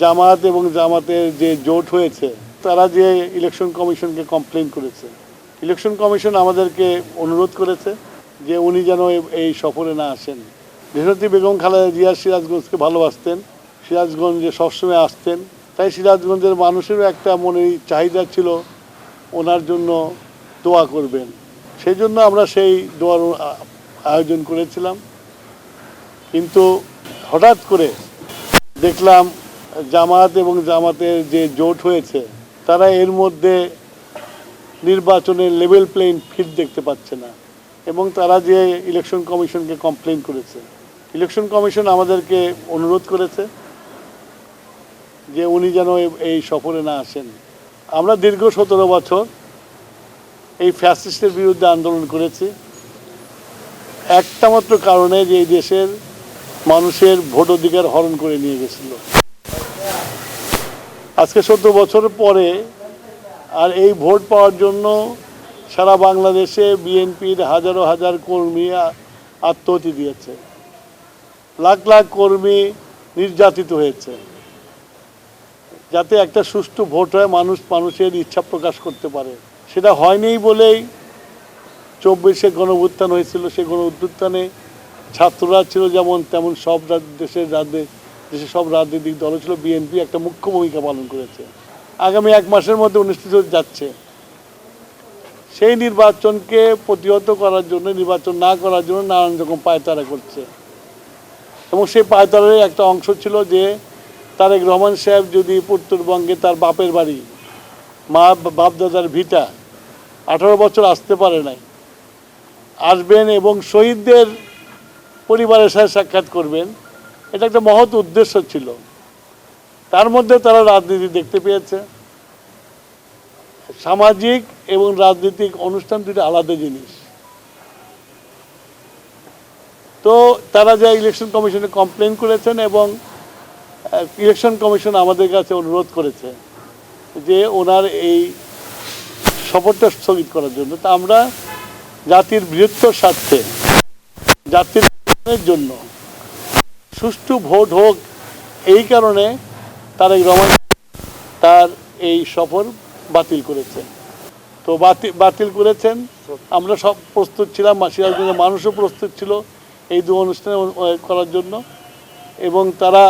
জামাত এবং জামাতের যে জোট হয়েছে তারা যে ইলেকশন কমিশনকে কমপ্লেন করেছে, ইলেকশন কমিশন আমাদেরকে অনুরোধ করেছে যে উনি যেন এই সফরে না আসেন। দেশনেত্রী বেগম খালেদা জিয়া সিরাজগঞ্জকে ভালোবাসতেন, সিরাজগঞ্জে সবসময় আসতেন, তাই সিরাজগঞ্জের মানুষেরও একটা মনের চাহিদা ছিল ওনার জন্য দোয়া করবেন। সেই জন্য আমরা সেই দোয়ার আয়োজন করেছিলাম। কিন্তু হঠাৎ করে দেখলাম জামাত এবং জামাতের যে জোট হয়েছে তারা এর মধ্যে নির্বাচনের লেভেল প্লেইং ফিল্ড দেখতে পাচ্ছে না এবং তারা যে ইলেকশন কমিশনকে কমপ্লেন করেছে, ইলেকশন কমিশন আমাদেরকে অনুরোধ করেছে যে উনি যেন এই সফরে না আসেন। আমরা দীর্ঘ 17 বছর এই ফ্যাসিস্টের বিরুদ্ধে আন্দোলন করেছি একটা মাত্র কারণে যে এই দেশের মানুষের ভোট অধিকার হরণ করে নিয়ে গেছিল। আজকে 17 বছর পরে আর এই ভোট পাওয়ার জন্য সারা বাংলাদেশে বিএনপির হাজারো হাজার কর্মী আত্মহতি দিয়েছে, লাখ লাখ কর্মী নির্যাতিত হয়েছে, যাতে একটা সুষ্ঠু ভোট হয়, মানুষের ইচ্ছা প্রকাশ করতে পারে। সেটা হয়নি বলেই 24-এ গণঅভ্যুত্থান হয়েছিল। সেই গণঅভ্যুত্থানে ছাত্ররা ছিল যেমন তেমন সব দেশের সব রাজনৈতিক দল ছিল। বিএনপি একটা মুখ্য ভূমিকা পালন করেছে। আগামী 1 মাসের মধ্যে অনুষ্ঠিত যাচ্ছে। সেই নির্বাচনকে প্রতিহত করার জন্য, নির্বাচন না করার জন্য নানান রকম পায়তারা করছে এবং সেই পায়তারার একটা অংশ ছিল যে তারেক রহমান সাহেব যদি উত্তরবঙ্গে তার বাপের বাড়ি, বাপদাদার ভিটা 18 বছর আসতে পারে নাই, আসবেন এবং শহীদদের পরিবারের সাথে সাক্ষাৎ করবেন। এটা একটা মহৎ উদ্দেশ্য ছিল। তার মধ্যে তারা রাজনীতি দেখতে পেয়েছে। সামাজিক এবং রাজনৈতিক অনুষ্ঠান দুটো আলাদা জিনিস। তো তারা যে ইলেকশন কমিশনে কমপ্লেন করেছেন এবং ইলেকশন কমিশন আমাদের কাছে অনুরোধ করেছে যে ওনার এই সফরটা স্থগিত করার জন্য। তা আমরা জাতির বৃহত্তর স্বার্থে, জাতির জন্য সুষ্ঠু ভোট হোক এই কারণে তারেক রহমান তার এই সফর বাতিল করেছেন। তো বাতিল করেছেন, আমরা সব প্রস্তুত ছিলাম, সিরাজগঞ্জের মানুষও প্রস্তুত ছিল এই দু অনুষ্ঠানে করার জন্য এবং তারা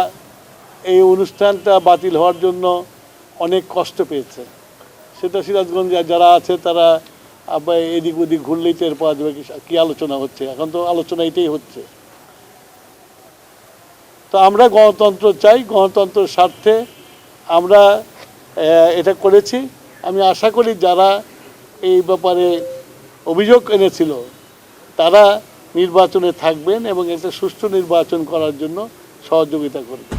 এই অনুষ্ঠানটা বাতিল হওয়ার জন্য অনেক কষ্ট পেয়েছে। সেটা সিরাজগঞ্জে যারা আছে তারা এদিক ওদিক ঘুরলেই টের পাওয়া যাবে কি আলোচনা হচ্ছে। এখন তো আলোচনা এটাই হচ্ছে। তো আমরা গণতন্ত্র চাই, গণতন্ত্রের স্বার্থে আমরা এটা করেছি। আমি আশা করি যারা এই ব্যাপারে অভিযোগ এনেছিল তারা নির্বাচনে থাকবেন এবং একটা সুষ্ঠু নির্বাচন করার জন্য সহযোগিতা করবেন।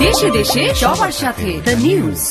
দেশে দেশে সবার সাথে দ্য নিউজ।